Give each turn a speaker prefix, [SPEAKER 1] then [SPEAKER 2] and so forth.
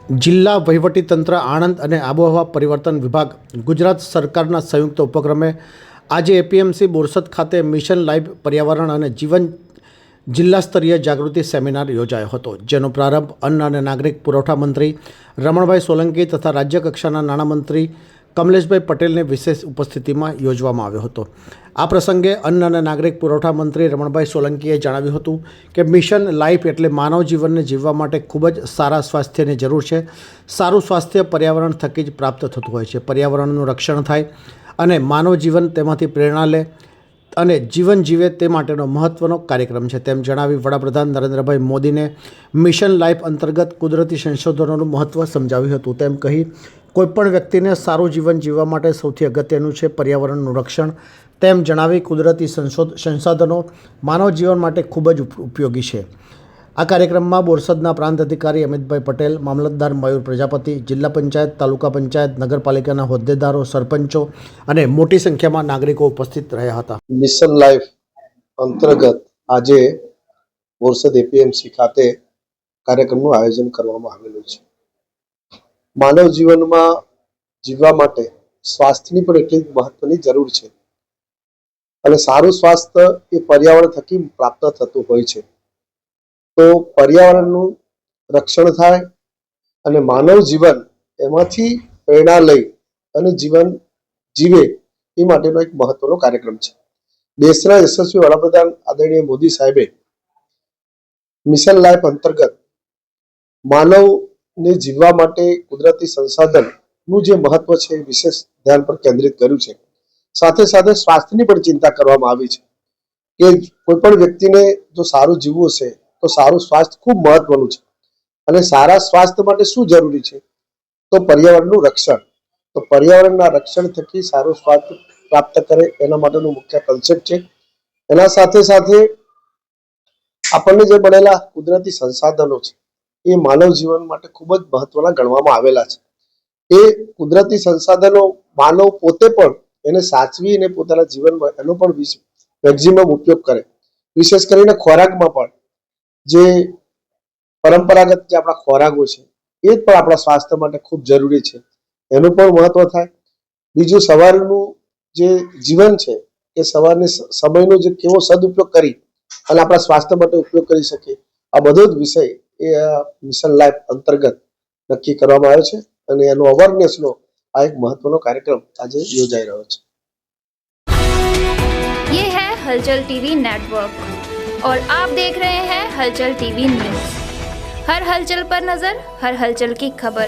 [SPEAKER 1] જિલ્લા વહીવટીતંત્ર આણંદ અને આબોહવા પરિવર્તન વિભાગ ગુજરાત સરકારના સંયુક્ત ઉપક્રમે આજે એપીએમસી બોરસદ ખાતે મિશન લાઈફ પર્યાવરણ અને જીવન જિલ્લા સ્તરીય જાગૃતિ સેમિનાર યોજાયો હતો, જેનો પ્રારંભ અન્ન અને નાગરિક પુરવઠા મંત્રી રમણભાઈ સોલંકી તથા રાજ્ય કક્ષાના નાણામંત્રી કમલેશભાઈ પટેલની વિશેષ ઉપસ્થિતિમાં યોજવામાં આવ્યો હતો। આ પ્રસંગે અન્ન અને નાગરિક પુરવઠા મંત્રી રમણભાઈ સોલંકીએ જણાવ્યું હતું કે મિશન લાઈફ એટલે માનવ જીવનને જીવવા માટે ખૂબ જ સારા સ્વાસ્થ્યની જરૂર છે। સારું સ્વાસ્થ્ય પર્યાવરણ થકી જ પ્રાપ્ત થતું હોય છે। પર્યાવરણનું રક્ષણ થાય અને માનવ જીવન તેમાંથી પ્રેરણા લે અને જીવન જીવે તે માટેનો મહત્ત્વનો કાર્યક્રમ છે, તેમ જણાવી વડાપ્રધાન નરેન્દ્રભાઈ મોદીને મિશન લાઈફ અંતર્ગત કુદરતી સંશોધનોનું મહત્ત્વ સમજાવ્યું હતું। તેમ કહી કોઈપણ વ્યક્તિને સારું જીવન જીવવા માટે સૌથી અગત્યનું છે પર્યાવરણનું રક્ષણ, તેમ જણાવી કુદરતી સંસાધનો માનવ જીવન માટે ખૂબ જ ઉપયોગી છે। આ કાર્યક્રમમાં બોરસદના પ્રાંત અધિકારી અમિતભાઈ પટેલ, મામલતદાર મયુર પ્રજાપતિ, જિલ્લા પંચાયત, તાલુકા પંચાયત, નગરપાલિકાના હોદ્દેદારો, સરપંચો અને મોટી સંખ્યામાં નાગરિકો ઉપસ્થિત રહ્યા હતા।
[SPEAKER 2] મિશન લાઈફ અંતર્ગત આજે બોરસદ એપીએમસી ખાતે કાર્યક્રમનું આયોજન કરવામાં આવેલું છે। માનવ જીવનમાં જીવવા માટે સ્વાસ્થ્યની પણ એટલી જ મહત્વની જરૂર છે અને સારું સ્વાસ્થ્ય એ પર્યાવરણ થકી પ્રાપ્ત થતું હોય છે। તો પર્યાવરણનું રક્ષણ થાય અને માનવ જીવન એમાંથી પ્રેરણા લઈ અને જીવન જીવે એ માટેનો એક મહત્વનો કાર્યક્રમ છે। દેશના યશસ્વી વડાપ્રધાન આદરણીય મોદી સાહેબે મિશન લાઈફ અંતર્ગત માનવને જીવવા માટે કુદરતી સંસાધનનું જે મહત્વ છે એ વિશેષ ધ્યાન પર કેન્દ્રિત કર્યું છે। સાથે સાથે સ્વાસ્થ્યની પણ ચિંતા કરવામાં આવી છે કે કોઈ પણ વ્યક્તિને જો સારું જીવવું છે તો સારું સ્વાસ્થ્ય ખૂબ મહત્વનું છે અને સારા સ્વાસ્થ્ય માટે શું જરૂરી છે તો પર્યાવરણનું રક્ષણ। તો પર્યાવરણના રક્ષણ થકી સારું સ્વાસ્થ્ય પ્રાપ્ત કરે એના માટેનું મુખ્ય કન્સેપ્ટ છે। એના સાથે સાથે આપણને જે મળેલા કુદરતી સંસાધનો છે એ માનવ જીવન માટે ખૂબ જ મહત્વના ગણવામાં આવેલા છે। એ કુદરતી સંસાધનો માનવ પોતે પણ એને સાચવી અને પોતાના જીવનમાં એનો પણ મેક્સિમમ ઉપયોગ કરે। વિશેષ કરીને ખોરાકમાં પણ જે પરંપરાગત જે આપણા ખોરાકો છે એ જ પણ આપણા સ્વાસ્થ્ય માટે ખૂબ જરૂરી છે, એનું પણ મહત્વ થાય। બીજું સવારનું જે જીવન છે એ સવારની સમયનો જે કેવો સદુપયોગ કરી અને આપણા સ્વાસ્થ્ય માટે ઉપયોગ કરી શકીએ, આ બધો જ વિષય એ મિશન લાઈફ અંતર્ગત નક્કી કરવામાં આવ્યો છે અને એનો અવેરનેસનો આ એક મહત્વનો કાર્યક્રમ આજે યોજાઈ રહ્યો છે।
[SPEAKER 3] ये है हलचल टीवी नेटवर्क और आप देख रहे हैं हलचल टीवी न्यूज। हर हलचल पर नजर, हर हलचल की खबर।